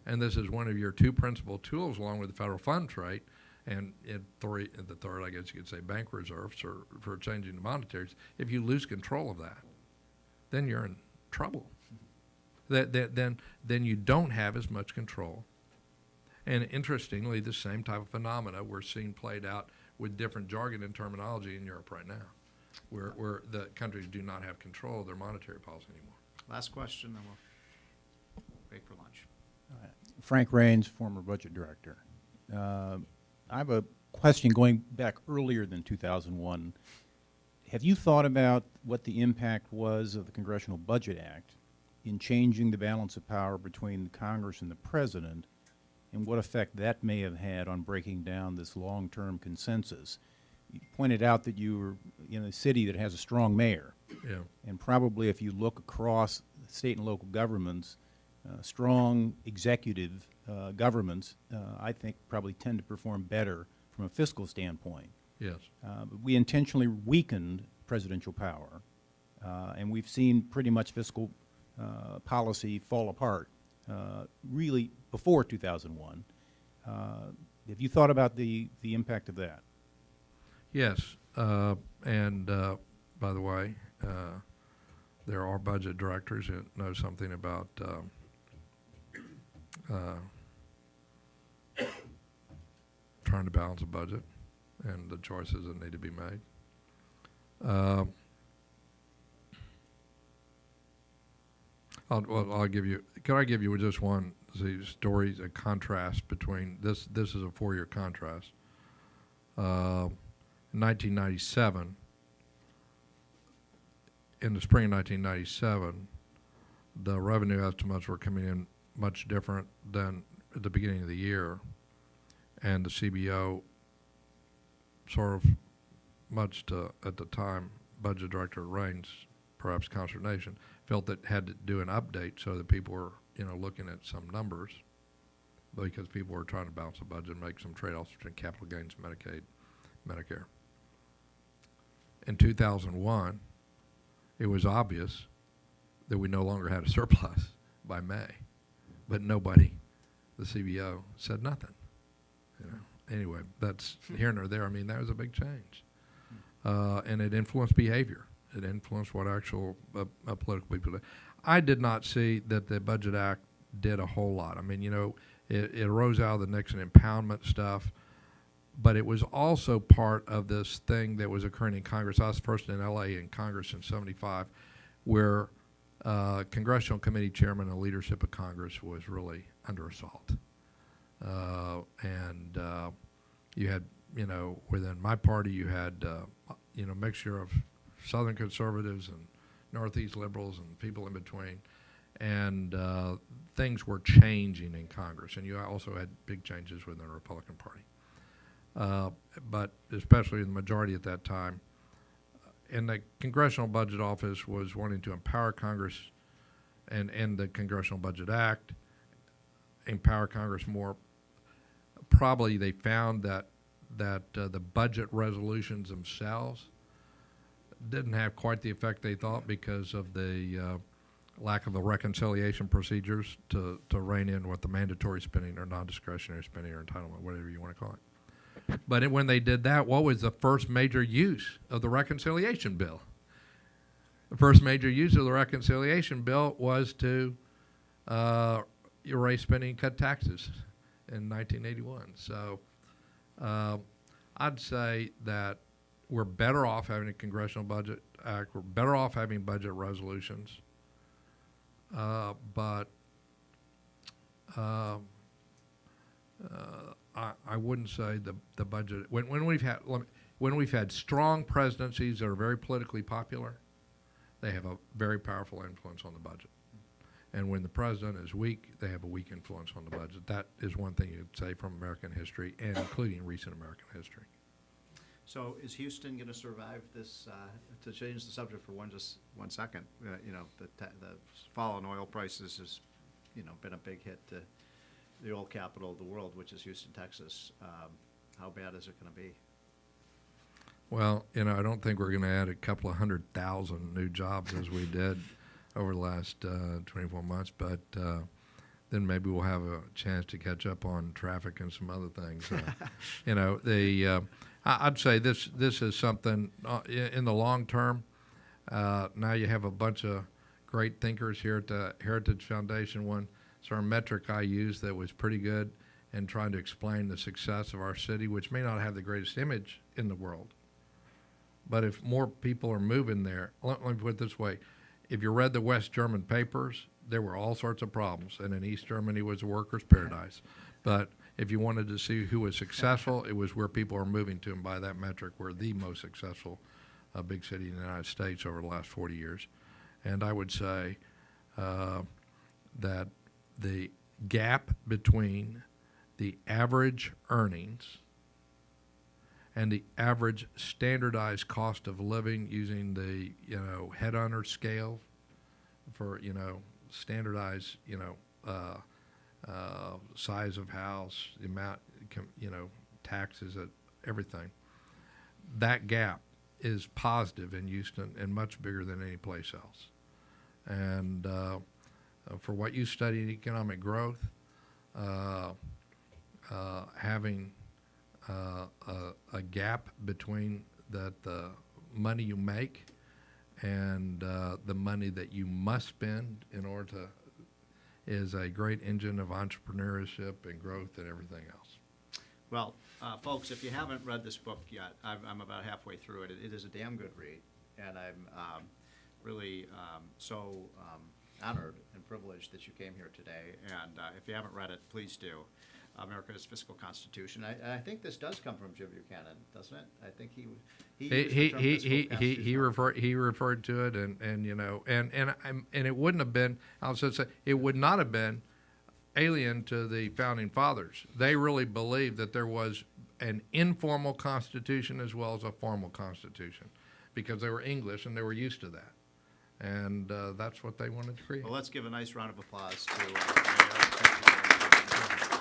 and this is one of your two principal tools along with the federal funds rate, and the third, I guess you could say, bank reserves for changing the monetaries, if you lose control of that, then you're in trouble. Then you don't have as much control. And interestingly, the same type of phenomena we're seeing played out with different jargon and terminology in Europe right now, where the countries do not have control of their monetary policy anymore. Last question, then we'll break for lunch. Frank Raines, former budget director. I have a question going back earlier than 2001. Have you thought about what the impact was of the Congressional Budget Act in changing the balance of power between the Congress and the President, and what effect that may have had on breaking down this long-term consensus? You pointed out that you were in a city that has a strong mayor. Yeah. And probably if you look across state and local governments, strong executive governments, I think, probably tend to perform better from a fiscal standpoint. Yes. But we intentionally weakened presidential power, and we've seen pretty much fiscal policy fall apart really before 2001. Have you thought about the impact of that? Yes. And by the way, there are budget directors that know something about trying to balance a budget and the choices that need to be made. I'll give you. Can I give you just one story, a contrast between this? This is a 4-year contrast. In 1997, in the spring of 1997, the revenue estimates were coming in much different than at the beginning of the year, and the CBO sort of much to, at the time, Budget Director Raines, perhaps consternation, felt that had to do an update so that people were, looking at some numbers, because people were trying to balance the budget and make some trade-offs between capital gains, Medicaid, Medicare. In 2001, it was obvious that we no longer had a surplus by May, but nobody, the CBO, said nothing. Anyway, that's here nor there. I mean, that was a big change, and it influenced behavior. It influenced what actual political people did. I did not see that the Budget Act did a whole lot. I mean, it arose out of the Nixon impoundment stuff, but it was also part of this thing that was occurring in Congress. I was first in L.A. in Congress in '75, where Congressional Committee Chairman and leadership of Congress was really under assault. And you had, within my party, you had, mixture of Southern conservatives and Northeast liberals and people in between. And things were changing in Congress. And you also had big changes within the Republican Party. But especially in the majority at that time, and the Congressional Budget Office was wanting to empower Congress and the Congressional Budget Act, empower Congress more. Probably they found that the budget resolutions themselves didn't have quite the effect they thought because of the lack of the reconciliation procedures to rein in what the mandatory spending or non-discretionary spending or entitlement, whatever you want to call it. But when they did that, what was the first major use of the reconciliation bill? The first major use of the reconciliation bill was to erase spending and cut taxes in 1981. So I'd say that we're better off having a Congressional Budget Act. We're better off having budget resolutions. But I wouldn't say the budget when we've had strong presidencies that are very politically popular, they have a very powerful influence on the budget. And when the president is weak, they have a weak influence on the budget. That is one thing you'd say from American history, and including recent American history. So is Houston going to survive this? To change the subject for one second, the fall in oil prices has, been a big hit to the oil capital of the world, which is Houston, Texas. How bad is it going to be? Well, I don't think we're going to add a couple of 100,000 new jobs as we did over the last 24 months, but then maybe we'll have a chance to catch up on traffic and some other things. I'd say this is something in the long term. Now you have a bunch of great thinkers here at the Heritage Foundation. One sort of metric I used that was pretty good in trying to explain the success of our city, which may not have the greatest image in the world. But if more people are moving there, let me put it this way. If you read the West German papers, there were all sorts of problems, and in East Germany was a workers' paradise. But if you wanted to see who was successful, it was where people are moving to, and by that metric, we're the most successful big city in the United States over the last 40 years. And I would say that the gap between the average earnings and the average standardized cost of living using the head-under scale for standardized size of house, the amount taxes, everything. That gap is positive in Houston and much bigger than any place else. And for what you study in economic growth, having a gap between the money you make and the money that you must spend in order to is a great engine of entrepreneurship and growth and everything else. Well, folks, if you haven't read this book yet, I'm about halfway through it. It is a damn good read, and I'm really so honored and privileged that you came here today. And if you haven't read it, please do. America's Fiscal Constitution. I think this does come from Jim Buchanan, doesn't it? I think he used the term fiscal constitution. He referred to it, and it wouldn't have been. I was going to say it would not have been alien to the founding fathers. They really believed that there was an informal constitution as well as a formal constitution, because they were English and they were used to that. And that's what they wanted to create. Well, let's give a nice round of applause to Mayor. Thank you very much.